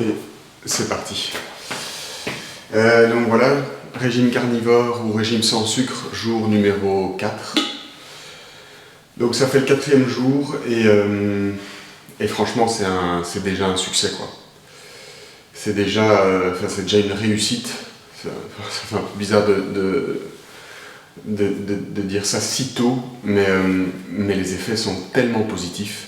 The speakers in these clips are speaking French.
Et c'est parti. Donc voilà, régime carnivore ou régime sans sucre, jour numéro 4. Donc ça fait le 4e jour et franchement c'est déjà un succès quoi. C'est déjà une réussite. Ça fait un peu bizarre de dire ça si tôt, mais les effets sont tellement positifs.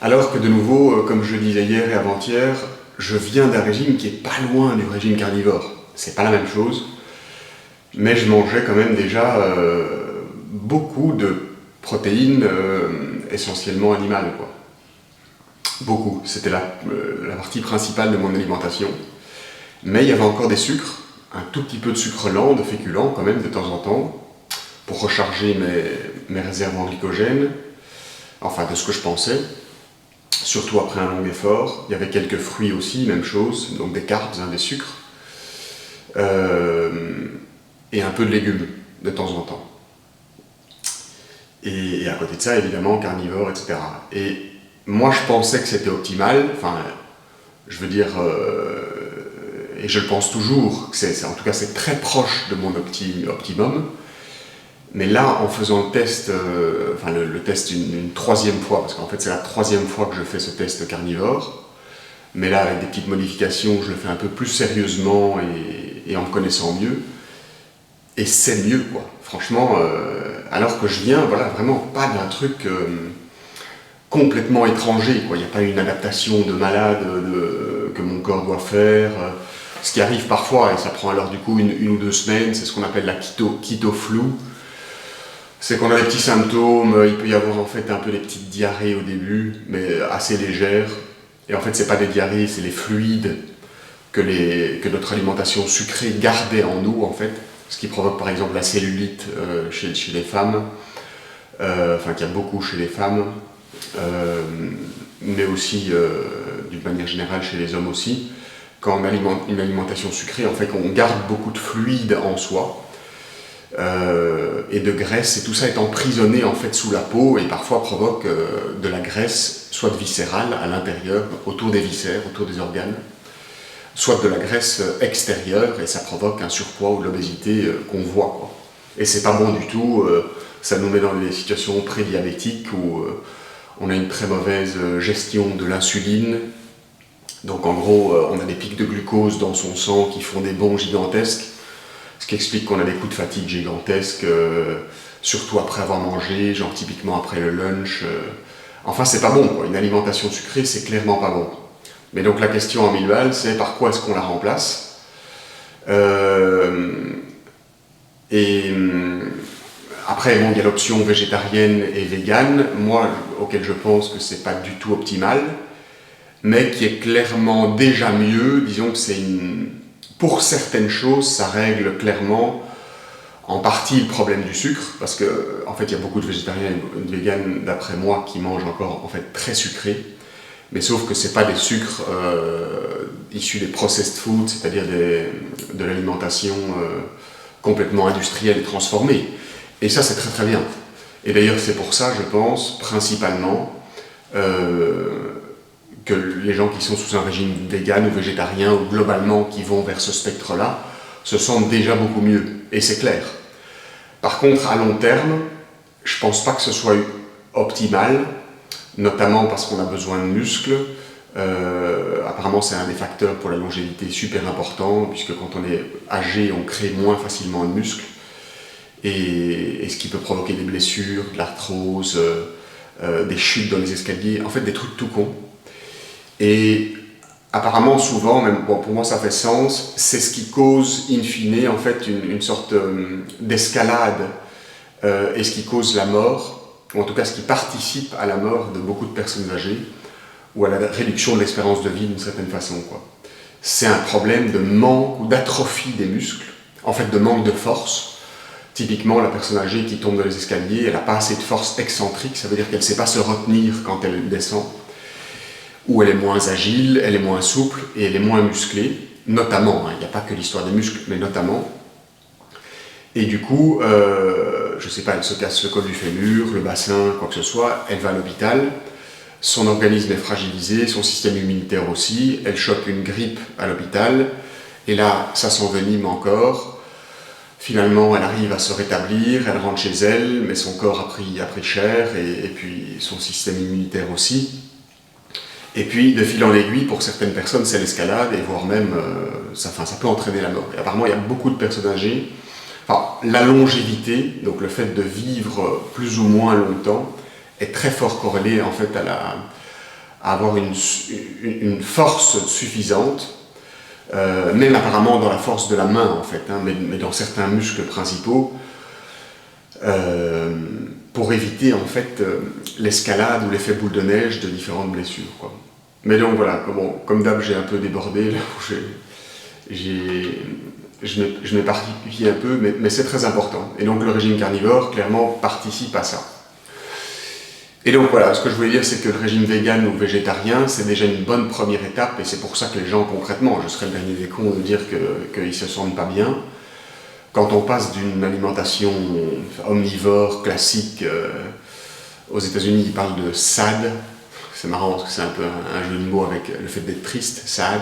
Alors que de nouveau, comme je le disais hier et avant-hier, je viens d'un régime qui est pas loin du régime carnivore. C'est pas la même chose, mais je mangeais quand même déjà beaucoup de protéines essentiellement animales, quoi. Beaucoup, c'était la partie principale de mon alimentation. Mais il y avait encore des sucres, un tout petit peu de sucre lent, de féculents quand même de temps en temps, pour recharger mes réserves en glycogène, enfin de ce que je pensais. Surtout après un long effort. Il y avait quelques fruits aussi, même chose, donc des carbs, des sucres, et un peu de légumes de temps en temps. Et à côté de ça, évidemment, carnivore, etc. Et moi, je pensais que c'était optimal, enfin, je veux dire, et je le pense toujours, que en tout cas c'est très proche de mon optimum. Mais là, en faisant le test, le test une 3e fois, parce qu'en fait c'est la 3e fois que je fais ce test carnivore, mais là avec des petites modifications, je le fais un peu plus sérieusement et en me connaissant mieux, et c'est mieux quoi. Franchement, alors que je viens, voilà, vraiment pas d'un truc complètement étranger, quoi. Il n'y a pas une adaptation de malade que mon corps doit faire. Ce qui arrive parfois, et ça prend alors du coup une ou 2 semaines, c'est ce qu'on appelle la keto flu. C'est qu'on a des petits symptômes, il peut y avoir en fait un peu des petites diarrhées au début, mais assez légères. Et en fait, c'est pas des diarrhées, c'est les fluides que notre alimentation sucrée gardait en nous, en fait. Ce qui provoque par exemple la cellulite chez les femmes, qu'il y a beaucoup chez les femmes, mais aussi d'une manière générale chez les hommes aussi. Quand on alimente une alimentation sucrée, en fait, on garde beaucoup de fluides en soi. Et de graisse, et tout ça est emprisonné en fait sous la peau et parfois provoque de la graisse, soit viscérale à l'intérieur, autour des viscères, autour des organes, soit de la graisse extérieure et ça provoque un surpoids ou de l'obésité qu'on voit, quoi. Et c'est pas bon du tout, ça nous met dans des situations prédiabétiques où on a une très mauvaise gestion de l'insuline. Donc en gros, on a des pics de glucose dans son sang qui font des bonds gigantesques. Ce qui explique qu'on a des coups de fatigue gigantesques, surtout après avoir mangé, genre typiquement après le lunch. Enfin, c'est pas bon, quoi. Une alimentation sucrée, c'est clairement pas bon. Mais donc la question en 1000 balles, c'est par quoi est-ce qu'on la remplace ? Après, bon, il y a l'option végétarienne et végane, moi, auquel je pense que c'est pas du tout optimal, mais qui est clairement déjà mieux. Disons que pour certaines choses, ça règle clairement en partie le problème du sucre, parce que en fait, il y a beaucoup de végétariens et de véganes, d'après moi, qui mangent encore en fait très sucré, mais sauf que c'est pas des sucres issus des processed foods, c'est-à-dire de l'alimentation complètement industrielle et transformée. Et ça, c'est très très bien. Et d'ailleurs, c'est pour ça, je pense, principalement, que les gens qui sont sous un régime vegan ou végétarien ou globalement qui vont vers ce spectre-là se sentent déjà beaucoup mieux, et c'est clair. Par contre, à long terme, je pense pas que ce soit optimal, notamment parce qu'on a besoin de muscles. Apparemment, c'est un des facteurs pour la longévité super important, puisque quand on est âgé, on crée moins facilement de muscles, et ce qui peut provoquer des blessures, de l'arthrose, des chutes dans les escaliers, en fait des trucs tout cons. Et apparemment, souvent, même bon, pour moi ça fait sens, c'est ce qui cause in fine en fait une sorte d'escalade et ce qui cause la mort, ou en tout cas ce qui participe à la mort de beaucoup de personnes âgées ou à la réduction de l'espérance de vie d'une certaine façon, quoi. C'est un problème de manque ou d'atrophie des muscles, en fait de manque de force. Typiquement, la personne âgée qui tombe dans les escaliers, elle n'a pas assez de force excentrique, ça veut dire qu'elle ne sait pas se retenir quand elle descend, ou elle est moins agile, elle est moins souple et elle est moins musclée, notamment, il n'y a pas que l'histoire des muscles, mais notamment. Et du coup, je ne sais pas, elle se casse le col du fémur, le bassin, quoi que ce soit, elle va à l'hôpital, son organisme est fragilisé, son système immunitaire aussi, elle chope une grippe à l'hôpital, et là, ça s'envenime encore. Finalement, elle arrive à se rétablir, elle rentre chez elle, mais son corps a pris cher, et puis son système immunitaire aussi. Et puis, de fil en aiguille, pour certaines personnes, c'est l'escalade, et voire même, ça peut entraîner la mort. Et apparemment, il y a beaucoup de personnes âgées. Enfin, la longévité, donc le fait de vivre plus ou moins longtemps, est très fort corrélé en fait à avoir une force suffisante, même apparemment dans la force de la main en fait, hein, mais dans certains muscles principaux, pour éviter en fait l'escalade ou l'effet boule de neige de différentes blessures, quoi. Mais donc voilà, comme d'hab j'ai un peu débordé, là où je m'éparpille un peu, mais c'est très important. Et donc le régime carnivore, clairement, participe à ça. Et donc voilà, ce que je voulais dire, c'est que le régime vegan ou végétarien, c'est déjà une bonne première étape, et c'est pour ça que les gens, concrètement, je serais le dernier des cons de dire qu'ils se sentent pas bien. Quand on passe d'une alimentation omnivore, classique, aux États-Unis, ils parlent de SAD, c'est marrant parce que c'est un peu un jeu de mots avec le fait d'être triste, SAD,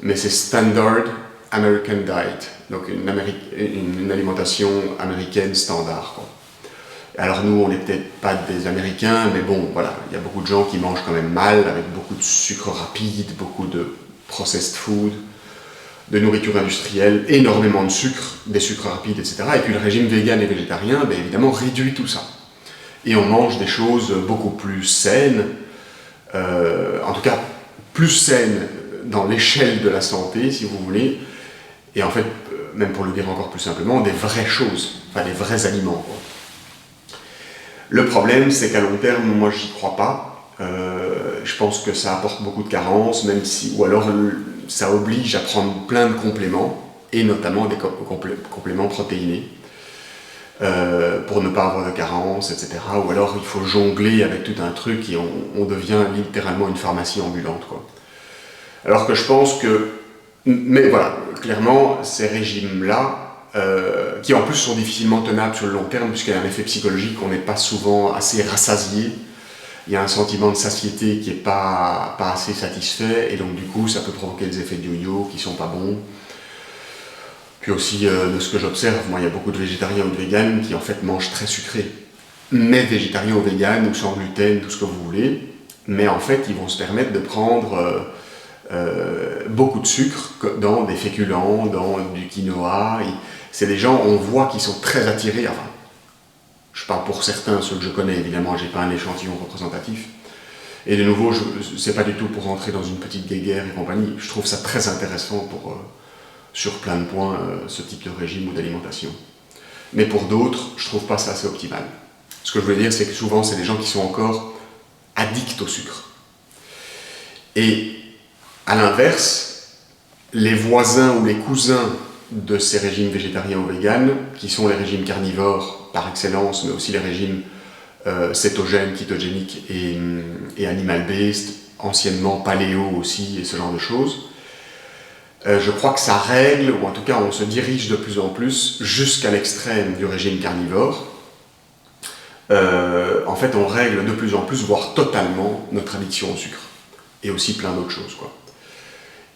mais c'est Standard American Diet, donc une alimentation américaine standard, quoi. Alors nous, on n'est peut-être pas des Américains, mais bon, voilà, il y a beaucoup de gens qui mangent quand même mal, avec beaucoup de sucre rapide, beaucoup de processed food, de nourriture industrielle, énormément de sucre, des sucres rapides, etc. Et puis le régime vegan et végétarien, bien évidemment, réduit tout ça. Et on mange des choses beaucoup plus saines, en tout cas plus saines dans l'échelle de la santé, si vous voulez, et en fait, même pour le dire encore plus simplement, des vraies choses, enfin des vrais aliments, quoi. Le problème, c'est qu'à long terme, moi, j'y crois pas. Je pense que ça apporte beaucoup de carences, même si, ou alors ça oblige à prendre plein de compléments, et notamment des compléments protéinés, pour ne pas avoir de carences, etc. Ou alors il faut jongler avec tout un truc et on devient littéralement une pharmacie ambulante, quoi. Alors que je pense que, mais voilà, clairement, ces régimes-là, qui en plus sont difficilement tenables sur le long terme, puisqu'il y a un effet psychologique, on n'est pas souvent assez rassasié, il y a un sentiment de satiété qui n'est pas assez satisfait, et donc du coup ça peut provoquer des effets de yo-yo qui ne sont pas bons. Puis aussi, de ce que j'observe, moi il y a beaucoup de végétariens ou de véganes qui en fait mangent très sucré, mais végétariens ou véganes, ou sans gluten, tout ce que vous voulez, mais en fait ils vont se permettre de prendre beaucoup de sucre dans des féculents, dans du quinoa. C'est des gens, on voit, qui sont très attirés, enfin, je parle pour certains, ceux que je connais évidemment, j'ai pas un échantillon représentatif, et de nouveau, c'est pas du tout pour rentrer dans une petite guéguerre et compagnie, je trouve ça très intéressant sur plein de points, ce type de régime ou d'alimentation. Mais pour d'autres, je trouve pas ça assez optimal. Ce que je veux dire, c'est que souvent, c'est des gens qui sont encore addicts au sucre. Et à l'inverse, les voisins ou les cousins de ces régimes végétariens ou véganes, qui sont les régimes carnivores par excellence, mais aussi les régimes cétogènes, kétogéniques et animal-based, anciennement paléo aussi, et ce genre de choses, je crois que ça règle, ou en tout cas on se dirige de plus en plus jusqu'à l'extrême du régime carnivore. En fait, on règle de plus en plus, voire totalement, notre addiction au sucre, et aussi plein d'autres choses, quoi.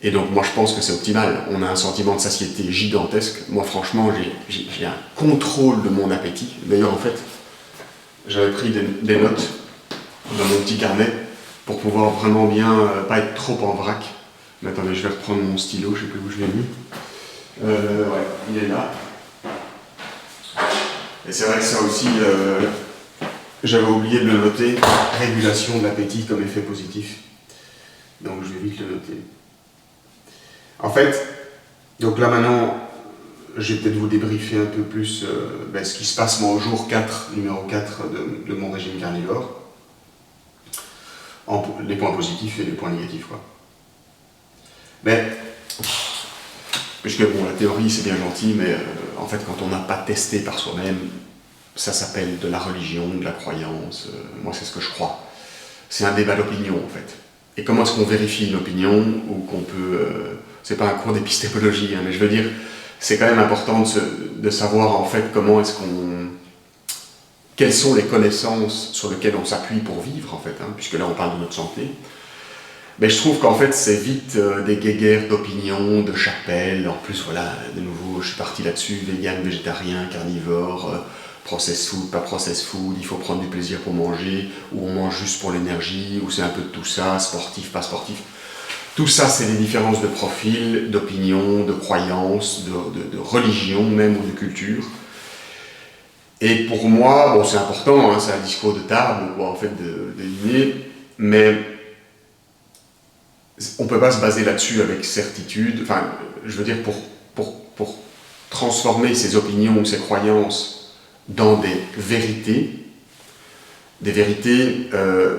Et donc moi je pense que c'est optimal, on a un sentiment de satiété gigantesque. Moi franchement j'ai un contrôle de mon appétit. D'ailleurs en fait j'avais pris des notes dans mon petit carnet pour pouvoir vraiment bien pas être trop en vrac. Mais attendez, je vais reprendre mon stylo, je sais plus où je l'ai mis. Ouais, il est là. Et c'est vrai que ça aussi, j'avais oublié de le noter, régulation de l'appétit comme effet positif. Donc je vais vite le noter. En fait, donc là maintenant, je vais peut-être vous débriefer un peu plus ce qui se passe moi au jour 4, numéro 4 de mon régime carnivore. Les points positifs et les points négatifs, quoi. Mais, puisque bon, la théorie c'est bien gentil, mais en fait quand on n'a pas testé par soi-même, ça s'appelle de la religion, de la croyance, moi c'est ce que je crois. C'est un débat d'opinion en fait. Et comment est-ce qu'on vérifie une opinion, ou qu'on peut... c'est pas un cours d'épistémologie, hein, mais je veux dire, c'est quand même important de savoir en fait comment est-ce qu'on quelles sont les connaissances sur lesquelles on s'appuie pour vivre, en fait, hein, puisque là on parle de notre santé. Mais je trouve qu'en fait c'est vite des guéguerres d'opinion, de chapelle. En plus, voilà, de nouveau, je suis parti là-dessus, vegan, végétarien, carnivore, processed food, pas processed food, il faut prendre du plaisir pour manger, ou on mange juste pour l'énergie, ou c'est un peu de tout ça, sportif, pas sportif. Tout ça, c'est des différences de profil, d'opinion, de croyances, de religion même, ou de culture. Et pour moi, bon, c'est important, hein, c'est un discours de table, quoi, en fait, de dîner, mais on ne peut pas se baser là-dessus avec certitude. Enfin, je veux dire, pour transformer ses opinions, ses croyances dans des vérités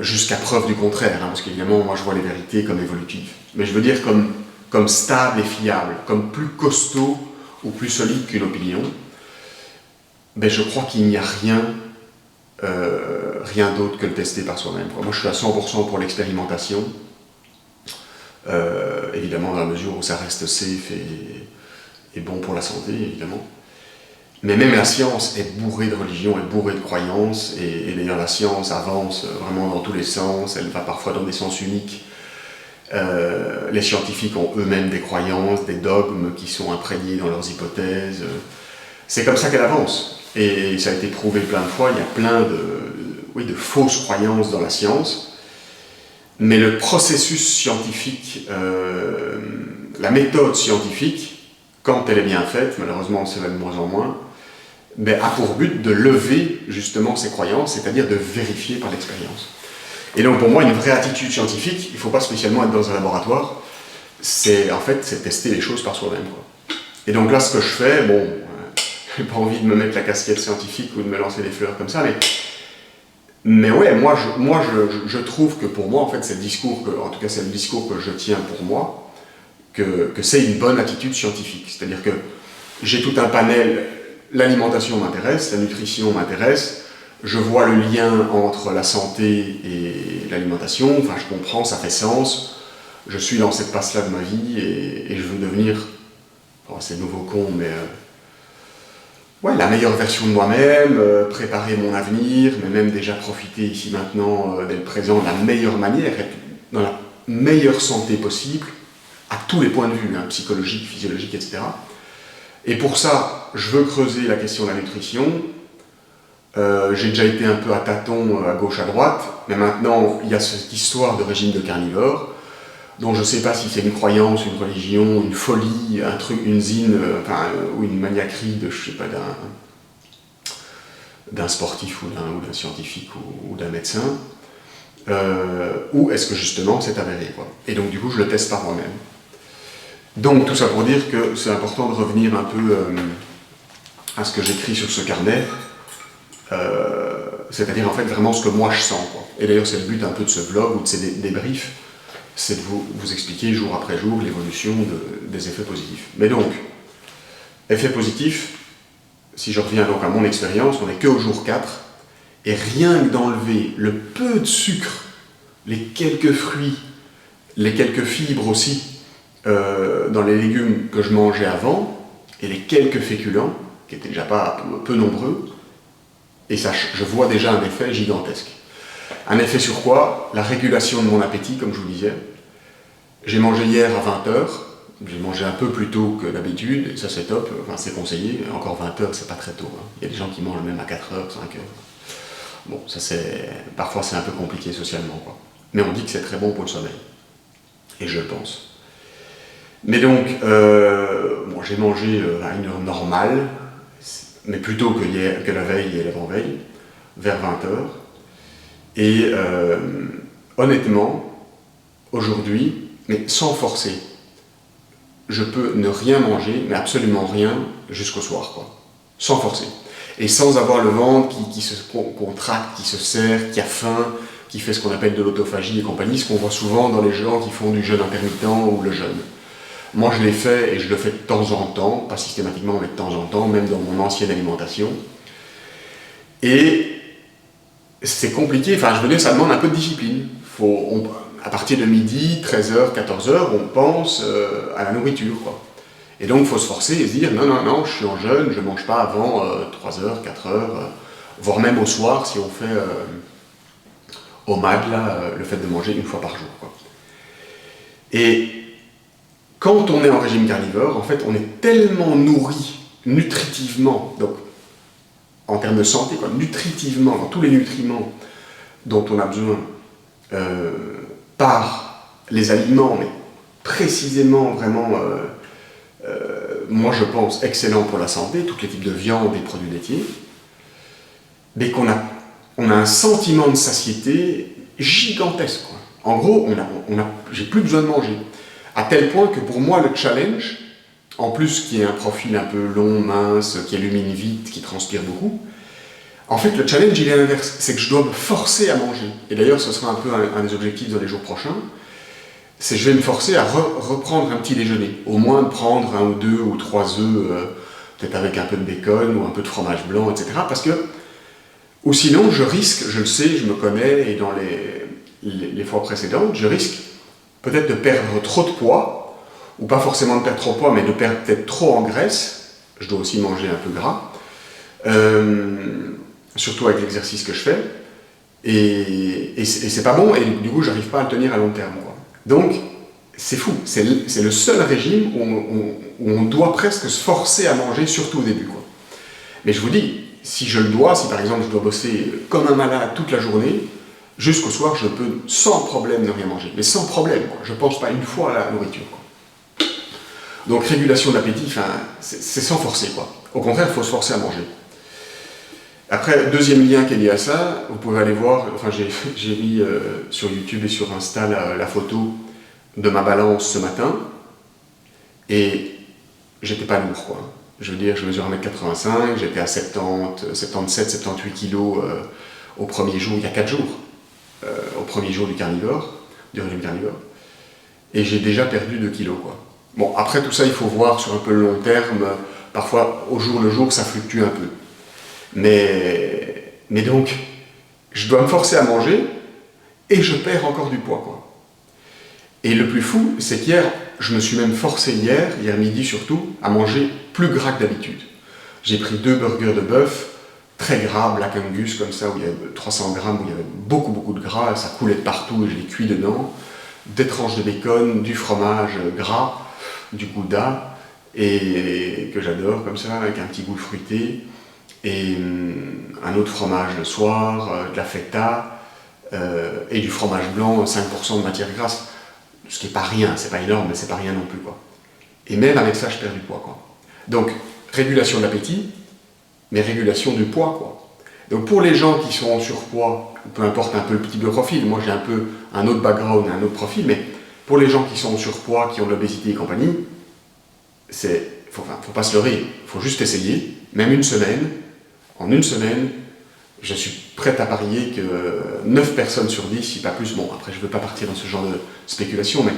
jusqu'à preuve du contraire, hein, parce qu'évidemment, moi je vois les vérités comme évolutives. Mais je veux dire comme stable et fiable, comme plus costaud ou plus solide qu'une opinion. Ben, je crois qu'il n'y a rien d'autre que le tester par soi-même. Moi, je suis à 100% pour l'expérimentation, évidemment dans la mesure où ça reste safe et bon pour la santé, évidemment. Mais même la science est bourrée de religion, est bourrée de croyances, et d'ailleurs la science avance vraiment dans tous les sens, elle va parfois dans des sens uniques. Les scientifiques ont eux-mêmes des croyances, des dogmes qui sont imprégnés dans leurs hypothèses. C'est comme ça qu'elle avance. Et ça a été prouvé plein de fois, il y a plein de fausses croyances dans la science. Mais le processus scientifique, la méthode scientifique, quand elle est bien faite, malheureusement on le sait de moins en moins, ben, a pour but de lever justement ces croyances, c'est-à-dire de vérifier par l'expérience. Et donc pour moi, une vraie attitude scientifique, il ne faut pas spécialement être dans un laboratoire, c'est tester les choses par soi-même, quoi. Et donc là, ce que je fais, bon, j'ai pas envie de me mettre la casquette scientifique ou de me lancer des fleurs comme ça, mais ouais, moi je trouve que pour moi, en fait, c'est le discours en tout cas c'est le discours que je tiens pour moi, que c'est une bonne attitude scientifique. C'est-à-dire que j'ai tout un panel, l'alimentation m'intéresse, la nutrition m'intéresse, je vois le lien entre la santé et l'alimentation, enfin je comprends, ça fait sens, je suis dans cette passe-là de ma vie et je veux devenir, oh, c'est nouveau con, mais ouais, la meilleure version de moi-même, préparer mon avenir, mais même déjà profiter ici maintenant d'être présent de la meilleure manière, être dans la meilleure santé possible, à tous les points de vue, hein, psychologique, physiologique, etc. Et pour ça, je veux creuser la question de la nutrition. J'ai déjà été un peu à tâtons à gauche, à droite, mais maintenant il y a cette histoire de régime de carnivore, dont je ne sais pas si c'est une croyance, une religion, une folie, un truc, une zine, ou une maniaquerie de, je sais pas, d'un sportif ou d'un scientifique ou d'un médecin, ou est-ce que justement c'est avéré, quoi. Et donc du coup je le teste par moi-même. Donc tout ça pour dire que c'est important de revenir un peu à ce que j'écris sur ce carnet, c'est-à-dire en fait vraiment ce que moi je sens, quoi. Et d'ailleurs c'est le but un peu de ce vlog ou de ces débriefs, c'est de vous expliquer jour après jour l'évolution des effets positifs. Mais donc, effet positif, si je reviens donc à mon expérience, on n'est qu'au jour 4, et rien que d'enlever le peu de sucre, les quelques fruits, les quelques fibres aussi, dans les légumes que je mangeais avant, et les quelques féculents, qui étaient déjà pas peu nombreux, et ça, je vois déjà un effet gigantesque. Un effet sur quoi? La régulation de mon appétit, comme je vous disais. J'ai mangé hier à 20h, j'ai mangé un peu plus tôt que d'habitude, et ça c'est top, enfin c'est conseillé, encore 20h c'est pas très tôt, hein. Il y a des gens qui mangent même à 4h, 5h. Bon, ça c'est... parfois c'est un peu compliqué socialement, quoi. Mais on dit que c'est très bon pour le sommeil. Et je le pense. Mais donc, bon, j'ai mangé à une heure normale, mais plutôt que la veille et l'avant-veille, vers 20h. Et honnêtement, aujourd'hui, mais sans forcer, je peux ne rien manger, mais absolument rien, jusqu'au soir, quoi. Sans forcer. Et sans avoir le ventre qui se contracte, qui se serre, qui a faim, qui fait ce qu'on appelle de l'autophagie et compagnie, ce qu'on voit souvent dans les gens qui font du jeûne intermittent ou le jeûne. Moi je l'ai fait et je le fais de temps en temps, pas systématiquement mais de temps en temps, même dans mon ancienne alimentation. Et c'est compliqué, enfin je veux dire ça demande un peu de discipline. À partir de midi, 13h, 14h, on pense à la nourriture, quoi. Et donc il faut se forcer et se dire non, je suis en jeûne, je ne mange pas avant 3h, 4h, voire même au soir si on fait au MAD, là, le fait de manger une fois par jour, quoi. Et quand on est en régime carnivore, en fait, on est tellement nourri nutritivement, donc en termes de santé, quoi, nutritivement, dans tous les nutriments dont on a besoin par les aliments, mais précisément, vraiment, moi je pense, excellent pour la santé, tous les types de viande et produits laitiers, mais qu'on a, on a un sentiment de satiété gigantesque, quoi. En gros, j'ai plus besoin de manger. À tel point que pour moi, le challenge, en plus qui est un profil un peu long, mince, qui illumine vite, qui transpire beaucoup, en fait, le challenge, il est l'inverse. C'est que je dois me forcer à manger. Et d'ailleurs, ce sera un peu un des objectifs dans les jours prochains. C'est que je vais me forcer à reprendre un petit déjeuner. Au moins de prendre 1 ou 2 ou 3 œufs, peut-être avec un peu de bacon ou un peu de fromage blanc, etc. Parce que, ou sinon, je risque, je le sais, je me connais, et dans les fois précédentes, je risque peut-être de perdre trop de poids, ou pas forcément de perdre trop de poids, mais de perdre peut-être trop en graisse. Je dois aussi manger un peu gras. Surtout avec l'exercice que je fais, et c'est pas bon, et du coup j'arrive pas à le tenir à long terme, quoi. Donc c'est fou, c'est le seul régime où on doit presque se forcer à manger, surtout au début, quoi. Mais je vous dis, si je le dois, si par exemple je dois bosser comme un malade toute la journée, jusqu'au soir je peux sans problème ne rien manger, mais sans problème, quoi. Je pense pas une fois à la nourriture, quoi. Donc régulation de l'appétit, enfin, c'est sans forcer, quoi. Au contraire, il faut se forcer à manger. Après, deuxième lien qui est lié à ça, vous pouvez aller voir, enfin j'ai mis sur YouTube et sur Insta la photo de ma balance ce matin, et j'étais pas lourd, quoi. Je veux dire, je mesure 1m85, j'étais à 70, 77, 78 kilos au premier jour, il y a 4 jours, au premier jour du régime carnivore, et j'ai déjà perdu 2 kilos, quoi. Bon, après tout ça, il faut voir sur un peu le long terme, parfois au jour le jour, ça fluctue un peu. Mais donc, je dois me forcer à manger et je perds encore du poids, quoi. Et le plus fou, c'est qu'hier, je me suis même forcé hier midi surtout, à manger plus gras que d'habitude. J'ai pris 2 burgers de bœuf, très gras, Black Angus, comme ça, où il y avait 300 grammes, où il y avait beaucoup de gras, ça coulait de partout et je l'ai cuit dedans. Des tranches de bacon, du fromage gras, du Gouda, et que j'adore comme ça, avec un petit goût fruité. Et un autre fromage le soir, de la feta, et du fromage blanc, 5% de matière grasse, ce qui n'est pas rien, c'est pas énorme, mais c'est pas rien non plus, quoi. Et même avec ça, je perds du poids, quoi. Donc, régulation de l'appétit, mais régulation du poids, quoi. Donc pour les gens qui sont en surpoids, peu importe un peu le type de profil, moi j'ai un peu un autre background, un autre profil, mais pour les gens qui sont en surpoids, qui ont de l'obésité et compagnie, faut pas se leurrer, il faut juste essayer, même une semaine. En une semaine, je suis prêt à parier que 9 personnes sur 10, si pas plus, bon après je ne veux pas partir dans ce genre de spéculation, mais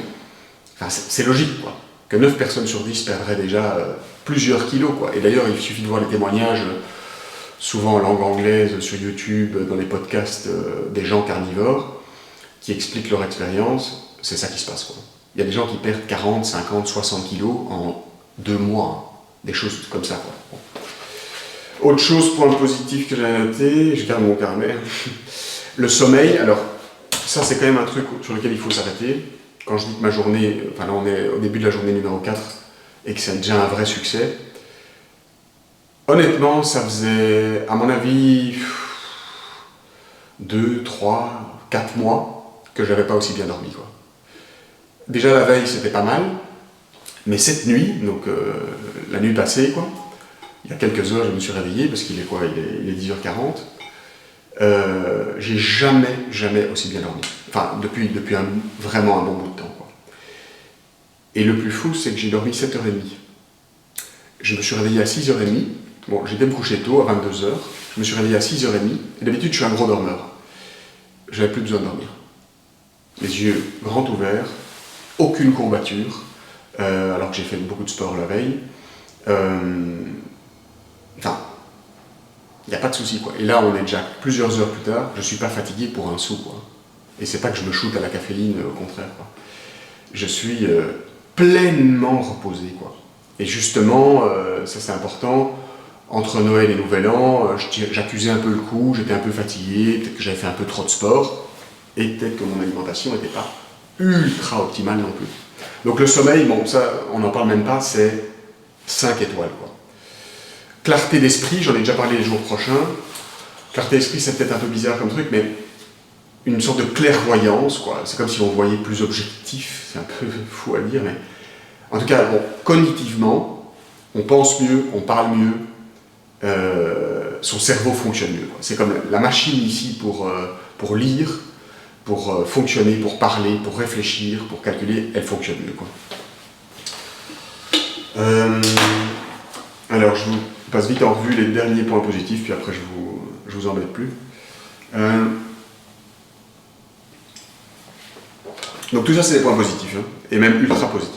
enfin, c'est logique, quoi, que 9 personnes sur 10 perdraient déjà plusieurs kilos, quoi. Et d'ailleurs, il suffit de voir les témoignages, souvent en langue anglaise, sur YouTube, dans les podcasts des gens carnivores, qui expliquent leur expérience, c'est ça qui se passe, quoi. Il y a des gens qui perdent 40, 50, 60 kilos en 2 mois, hein. Des choses comme ça, quoi. Bon. Autre chose, point positif que j'ai noté, je garde mon carnet, le sommeil. Alors, ça c'est quand même un truc sur lequel il faut s'arrêter. Quand je dis que ma journée, enfin là on est au début de la journée numéro 4, et que c'est déjà un vrai succès, honnêtement, ça faisait, à mon avis, 2, 3, 4 mois que je n'avais pas aussi bien dormi, quoi. Déjà la veille c'était pas mal, mais cette nuit, donc la nuit passée, quoi, il y a quelques heures, je me suis réveillé, parce qu'il est quoi, il est 10h40. J'ai jamais aussi bien dormi. Enfin, depuis vraiment un bon bout de temps, quoi. Et le plus fou, c'est que j'ai dormi 7h30. Je me suis réveillé à 6h30. Bon, j'étais me coucher tôt, à 22h. Je me suis réveillé à 6h30. Et d'habitude, je suis un gros dormeur. J'avais plus besoin de dormir. Les yeux grands ouverts, aucune courbature, alors que j'ai fait beaucoup de sport la veille. Enfin, il n'y a pas de souci, quoi. Et là, on est déjà plusieurs heures plus tard, je ne suis pas fatigué pour un sou, quoi. Et c'est pas que je me shoote à la caféine, au contraire, quoi. Je suis pleinement reposé, quoi. Et justement, ça c'est important, entre Noël et Nouvel An, j'accusais un peu le coup, j'étais un peu fatigué, peut-être que j'avais fait un peu trop de sport, et peut-être que mon alimentation n'était pas ultra optimale non plus. Donc le sommeil, bon, ça, on n'en parle même pas, c'est 5 étoiles, quoi. Clarté d'esprit, j'en ai déjà parlé les jours prochains. Clarté d'esprit, c'est peut-être un peu bizarre comme truc, mais une sorte de clairvoyance, quoi. C'est comme si on voyait plus objectif, c'est un peu fou à dire, mais en tout cas, bon, cognitivement, on pense mieux, on parle mieux, son cerveau fonctionne mieux. C'est comme la machine ici pour lire, pour fonctionner, pour parler, pour réfléchir, pour calculer, elle fonctionne mieux, quoi. Alors, je vous passe vite en revue les derniers points positifs, puis après je vous embête plus. Donc tout ça, c'est des points positifs, hein, et même ultra positifs.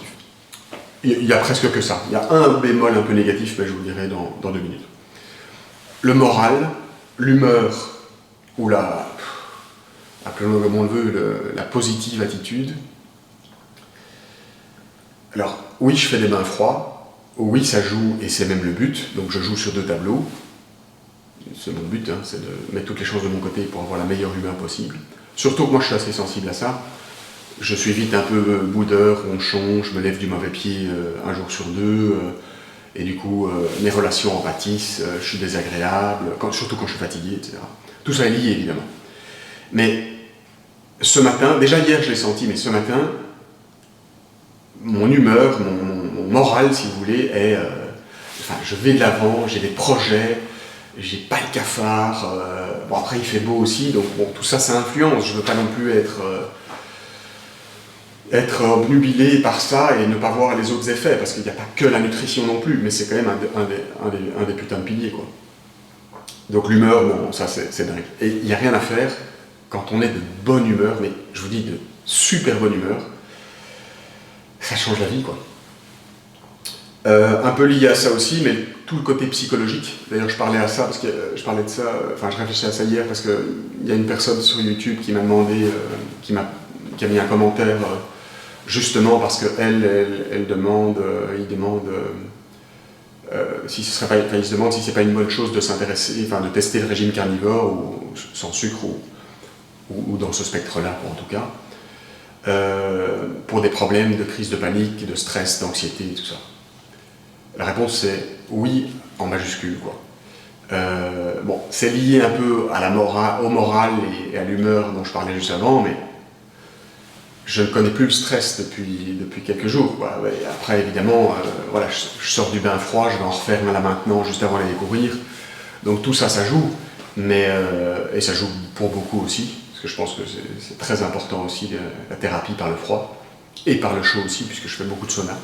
Il y a presque que ça. Il y a un bémol un peu négatif, mais je vous le dirai dans 2 minutes. Le moral, l'humeur, ou appelons-le comme on le veut, la positive attitude. Alors, oui, je fais des bains froids, oui, ça joue, et c'est même le but, donc je joue sur 2 tableaux. C'est mon but, hein, c'est de mettre toutes les chances de mon côté pour avoir la meilleure humeur possible. Surtout que moi, je suis assez sensible à ça. Je suis vite un peu boudeur, ronchon, je me lève du mauvais pied un jour sur 2, et du coup, mes relations en pâtissent, je suis désagréable, surtout quand je suis fatigué, etc. Tout ça est lié, évidemment. Mais ce matin, déjà hier je l'ai senti, mais ce matin, mon humeur, mon moral, si vous voulez, est... enfin, je vais de l'avant, j'ai des projets, j'ai pas le cafard, bon après il fait beau aussi, donc bon, tout ça, ça influence, je veux pas non plus être obnubilé par ça et ne pas voir les autres effets, parce qu'il n'y a pas que la nutrition non plus, mais c'est quand même un des putains de piliers, quoi. Donc l'humeur, bon, ça c'est dingue. Et il n'y a rien à faire quand on est de bonne humeur, mais je vous dis de super bonne humeur, ça change la vie, quoi. Un peu lié à ça aussi, mais tout le côté psychologique. D'ailleurs, je parlais à ça, parce que je parlais de ça, enfin je réfléchissais à ça hier, parce qu'il y a une personne sur YouTube qui m'a demandé, qui a mis un commentaire, justement parce qu'elle demande, il se demande si c'est pas une bonne chose de s'intéresser, enfin de tester le régime carnivore, ou sans sucre, ou dans ce spectre-là, en tout cas, pour des problèmes de crise de panique, de stress, d'anxiété, et tout ça. La réponse c'est oui, en majuscule, quoi. Bon, c'est lié un peu à au moral et à l'humeur dont je parlais juste avant, mais je ne connais plus le stress depuis quelques jours, quoi. Et après, évidemment, voilà, je sors du bain froid, je vais en refaire là maintenant, juste avant d'aller courir. Donc tout ça, ça joue, mais, et ça joue pour beaucoup aussi, parce que je pense que c'est très important aussi, la thérapie par le froid, et par le chaud aussi, puisque je fais beaucoup de sauna,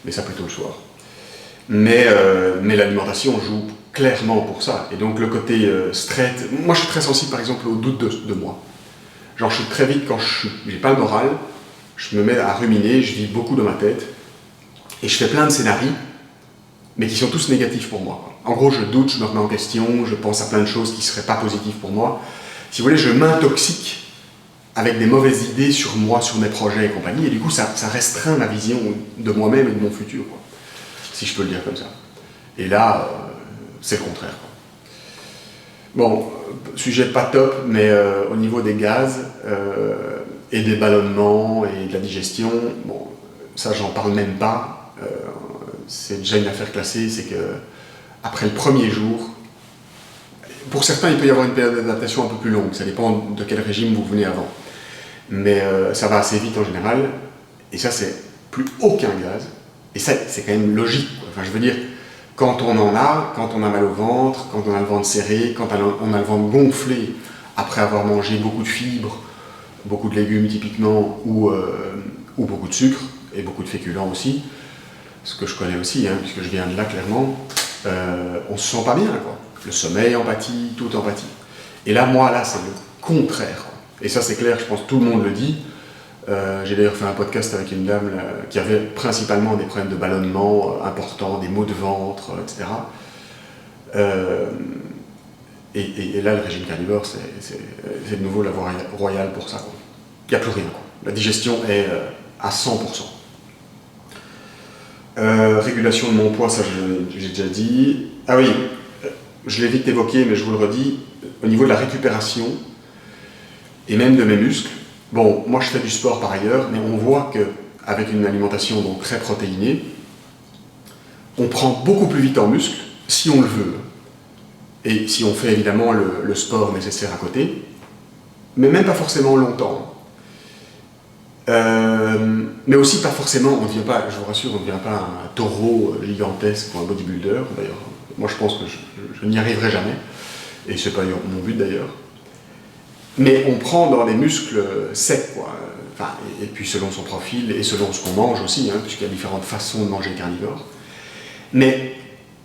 mais ça plutôt le soir. Mais l'alimentation joue clairement pour ça. Et donc le côté stress, moi je suis très sensible par exemple au doute de moi. Genre je suis très vite, quand j'ai pas le moral, je me mets à ruminer, je vis beaucoup dans ma tête, et je fais plein de scénarios, mais qui sont tous négatifs pour moi. En gros je doute, je me remets en question, je pense à plein de choses qui seraient pas positives pour moi. Si vous voulez, je m'intoxique avec des mauvaises idées sur moi, sur mes projets et compagnie, et du coup ça restreint ma vision de moi-même et de mon futur, quoi, si je peux le dire comme ça. Et là, c'est le contraire, quoi. Bon, sujet pas top, mais au niveau des gaz et des ballonnements et de la digestion, bon, ça j'en parle même pas. C'est déjà une affaire classée, c'est que après le premier jour, pour certains il peut y avoir une période d'adaptation un peu plus longue, ça dépend de quel régime vous venez avant. Mais ça va assez vite en général, et ça c'est plus aucun gaz, et ça c'est quand même logique, quoi. Enfin je veux dire, quand on a mal au ventre, quand on a le ventre serré, quand on a le ventre gonflé, après avoir mangé beaucoup de fibres, beaucoup de légumes typiquement, ou beaucoup de sucre, et beaucoup de féculents aussi, ce que je connais aussi, hein, puisque je viens de là clairement, on se sent pas bien, quoi. Le sommeil en pâtit, tout en pâtit. Et là, moi, là, c'est le contraire, quoi. Et ça, c'est clair, je pense que tout le monde le dit. J'ai d'ailleurs fait un podcast avec une dame là, qui avait principalement des problèmes de ballonnement importants, des maux de ventre, etc. Et là, le régime carnivore, c'est de nouveau la voie royale pour ça, quoi. Il n'y a plus rien, quoi. La digestion est à 100%. Régulation de mon poids, ça j'ai déjà dit. Ah oui, je l'ai vite évoqué, mais je vous le redis, au niveau de la récupération, et même de mes muscles, bon, moi je fais du sport par ailleurs, mais on voit qu'avec une alimentation donc très protéinée, on prend beaucoup plus vite en muscles, si on le veut, et si on fait évidemment le sport nécessaire à côté, mais même pas forcément longtemps. Mais aussi pas forcément, on ne devient pas, je vous rassure, on ne devient pas un taureau gigantesque ou un bodybuilder. D'ailleurs, moi je pense que je n'y arriverai jamais, et c'est pas mon but d'ailleurs. Mais on prend dans des muscles secs, quoi. Enfin, et puis selon son profil et selon ce qu'on mange aussi, hein, puisqu'il y a différentes façons de manger carnivore. Mais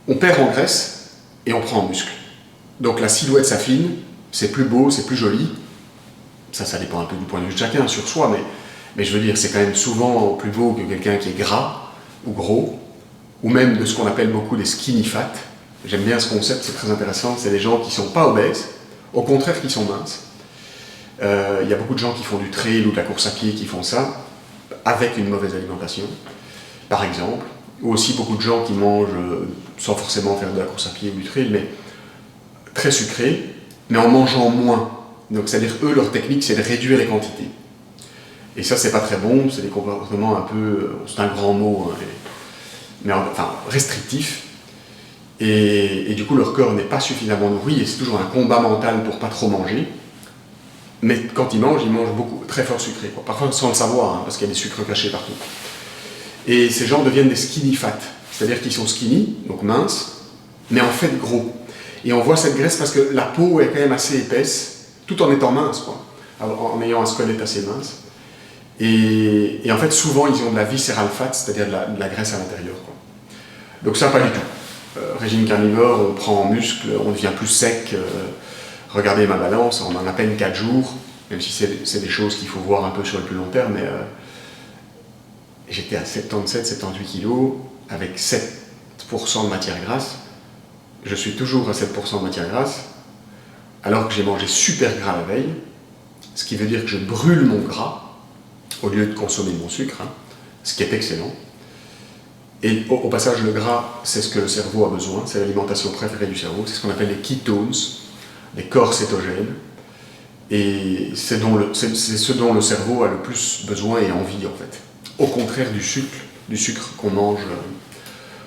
on perd en graisse et on prend en muscle. Donc la silhouette s'affine, c'est plus beau, c'est plus joli. Ça dépend un peu du point de vue de chacun sur soi, mais je veux dire, c'est quand même souvent plus beau que quelqu'un qui est gras ou gros, ou même de ce qu'on appelle beaucoup des skinny fat. J'aime bien ce concept, c'est très intéressant. C'est des gens qui ne sont pas obèses, au contraire qui sont minces. Il y a beaucoup de gens qui font du trail ou de la course à pied qui font ça, avec une mauvaise alimentation, par exemple. Ou aussi beaucoup de gens qui mangent, sans forcément faire de la course à pied ou du trail, mais très sucré, mais en mangeant moins. Donc c'est-à-dire, eux, leur technique, c'est de réduire les quantités. Et ça, c'est pas très bon, c'est des comportements un peu, c'est un grand mot, hein, mais enfin restrictifs. Et du coup, leur corps n'est pas suffisamment nourri, et c'est toujours un combat mental pour pas trop manger. Mais quand ils mangent beaucoup, très fort sucré, quoi. Parfois sans le savoir, hein, parce qu'il y a des sucres cachés partout. Et ces gens deviennent des skinny fat, c'est-à-dire qu'ils sont skinny, donc minces, mais en fait gros. Et on voit cette graisse parce que la peau est quand même assez épaisse, tout en étant mince, quoi, en ayant un squelette assez mince. Et en fait, souvent, ils ont de la visceral fat, c'est-à-dire de la graisse à l'intérieur, quoi. Donc ça, pas du tout. Régime carnivore, on prend en muscle, on devient plus sec. Regardez ma balance, on en a à peine 4 jours, même si c'est des choses qu'il faut voir un peu sur le plus long terme, mais j'étais à 77-78 kg, avec 7% de matière grasse. Je suis toujours à 7% de matière grasse, alors que j'ai mangé super gras la veille, ce qui veut dire que je brûle mon gras, au lieu de consommer mon sucre, hein, ce qui est excellent. Et au passage, le gras, c'est ce que le cerveau a besoin, c'est l'alimentation préférée du cerveau, c'est ce qu'on appelle les ketones, les corps cétogènes, et c'est ce dont le cerveau a le plus besoin et envie, en fait. Au contraire du sucre qu'on mange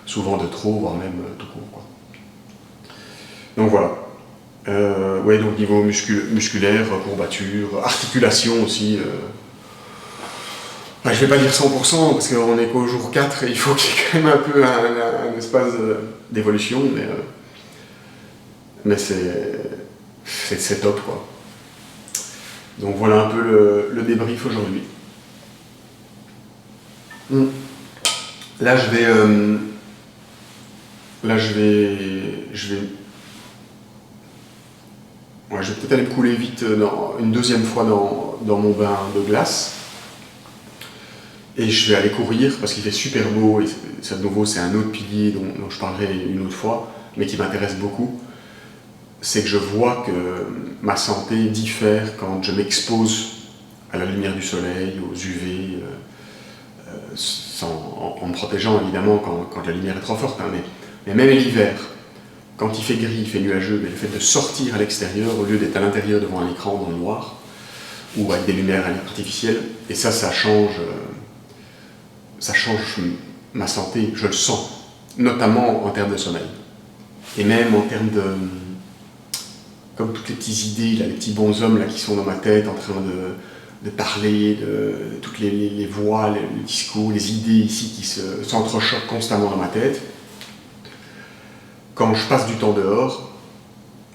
souvent de trop, voire même tout court, quoi. Donc voilà. Ouais, donc niveau musculaire, courbature, articulation aussi. Je ne vais pas dire 100% parce qu'on n'est qu'au jour 4 et il faut qu'il y ait quand même un peu un espace d'évolution, mais c'est top, quoi. Donc voilà un peu le débrief aujourd'hui. Là je vais peut-être aller me couler vite une deuxième fois dans mon bain de glace. Et je vais aller courir parce qu'il fait super beau, et ça de nouveau c'est un autre pilier dont je parlerai une autre fois, mais qui m'intéresse beaucoup. C'est que je vois que ma santé diffère quand je m'expose à la lumière du soleil, aux UV, en me protégeant évidemment quand la lumière est trop forte, hein, mais même l'hiver, quand il fait gris, il fait nuageux, mais le fait de sortir à l'extérieur au lieu d'être à l'intérieur devant un écran dans le noir, ou avec des lumières artificielles, et ça change ma santé, je le sens, notamment en termes de sommeil. Et même en termes de... comme toutes les petites idées, là, les petits bonshommes là, qui sont dans ma tête en train de parler, de toutes les voix, le discours, les idées ici qui s'entrechoquent constamment dans ma tête. Quand je passe du temps dehors,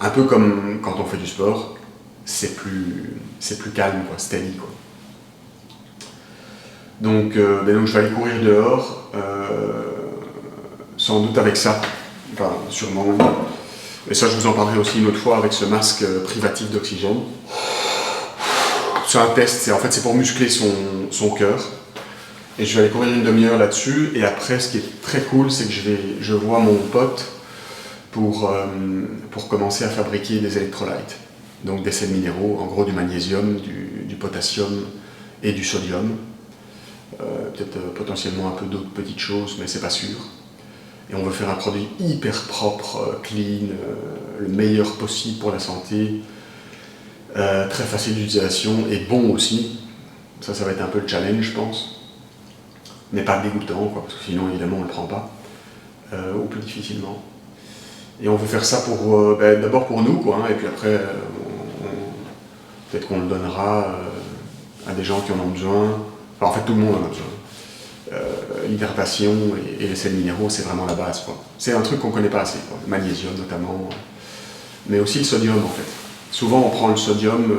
un peu comme quand on fait du sport, c'est plus calme, quoi, steady, quoi. Donc je vais aller courir dehors, sans doute avec ça, enfin sûrement. Et ça je vous en parlerai aussi une autre fois avec ce masque privatif d'oxygène. C'est un test, c'est pour muscler son cœur. Et je vais aller courir une demi-heure là-dessus, et après ce qui est très cool, c'est que je vois mon pote pour commencer à fabriquer des électrolytes. Donc des sels minéraux, en gros du magnésium, du potassium et du sodium. peut-être potentiellement un peu d'autres petites choses, mais c'est pas sûr. Et on veut faire un produit hyper propre, clean, le meilleur possible pour la santé, très facile d'utilisation et bon aussi. Ça va être un peu le challenge, je pense. Mais pas dégoûtant, quoi, parce que sinon, évidemment, on ne le prend pas. Ou plus difficilement. Et on veut faire ça pour, d'abord pour nous, quoi, hein, et puis après, peut-être qu'on le donnera à des gens qui en ont besoin. Enfin, en fait, tout le monde en a besoin. L'hydratation et les sels minéraux, c'est vraiment la base, quoi. C'est un truc qu'on ne connaît pas assez, quoi. Le magnésium notamment, mais aussi le sodium, en fait. Souvent, on prend le sodium,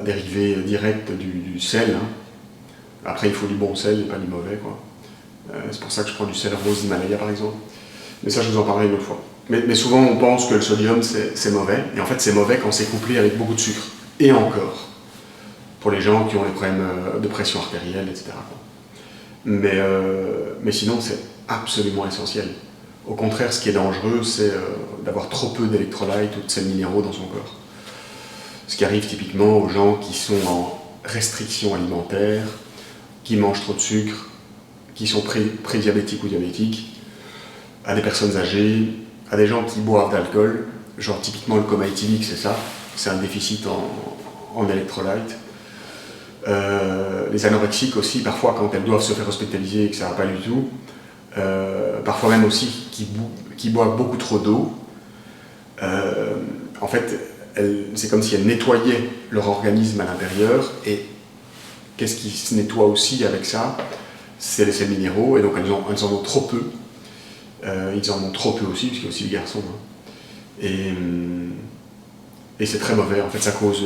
dérivé direct du sel. Hein. Après, il faut du bon sel et pas du mauvais, quoi. C'est pour ça que je prends du sel rose d'Himalaya, par exemple. Mais ça, je vous en parlerai une autre fois. Mais souvent, on pense que le sodium, c'est mauvais. Et en fait, c'est mauvais quand c'est couplé avec beaucoup de sucre. Et encore. Pour les gens qui ont des problèmes de pression artérielle, etc. Mais sinon, c'est absolument essentiel. Au contraire, ce qui est dangereux, c'est d'avoir trop peu d'électrolytes ou de sels minéraux dans son corps. Ce qui arrive typiquement aux gens qui sont en restriction alimentaire, qui mangent trop de sucre, qui sont prédiabétiques ou diabétiques, à des personnes âgées, à des gens qui boivent d'alcool, genre typiquement le coma éthylique, c'est ça, c'est un déficit en électrolytes. Les anorexiques aussi, parfois quand elles doivent se faire hospitaliser et que ça va pas du tout, parfois même aussi qui boivent beaucoup trop d'eau. En fait, c'est comme si elles nettoyaient leur organisme à l'intérieur, et qu'est-ce qui se nettoie aussi avec ça? C'est les sels minéraux, et donc elles en ont trop peu. Ils en ont trop peu aussi, parce qu'il y a aussi les garçons. Hein. Et c'est très mauvais, en fait, ça cause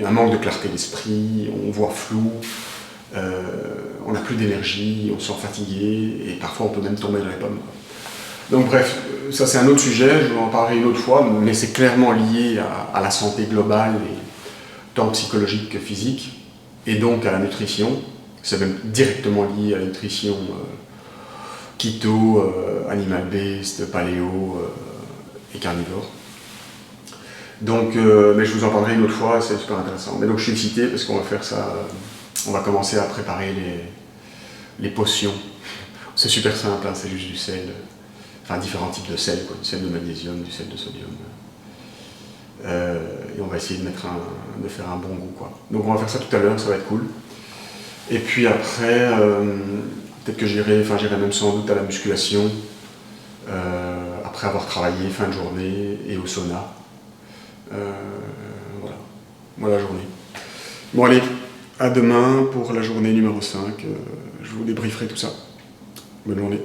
un manque de clarté d'esprit, on voit flou, on n'a plus d'énergie, on se sent fatigué, et parfois on peut même tomber dans les pommes. Donc bref, ça c'est un autre sujet, je vais en parler une autre fois, mais c'est clairement lié à la santé globale, et tant psychologique que physique, et donc à la nutrition. C'est même directement lié à la nutrition keto, animal-based, paléo et carnivore. Donc, mais je vous en parlerai une autre fois, c'est super intéressant. Mais donc je suis excité parce qu'on va faire ça, on va commencer à préparer les potions. C'est super simple, hein, c'est juste du sel, enfin différents types de sel, quoi, du sel de magnésium, du sel de sodium. Et on va essayer de faire un bon goût, quoi. Donc on va faire ça tout à l'heure, ça va être cool. Et puis après, peut-être que j'irai même sans doute à la musculation, après avoir travaillé fin de journée et au sauna. Voilà la journée. Bon allez, à demain pour la journée numéro 5, je vous débrieferai tout ça. Bonne journée.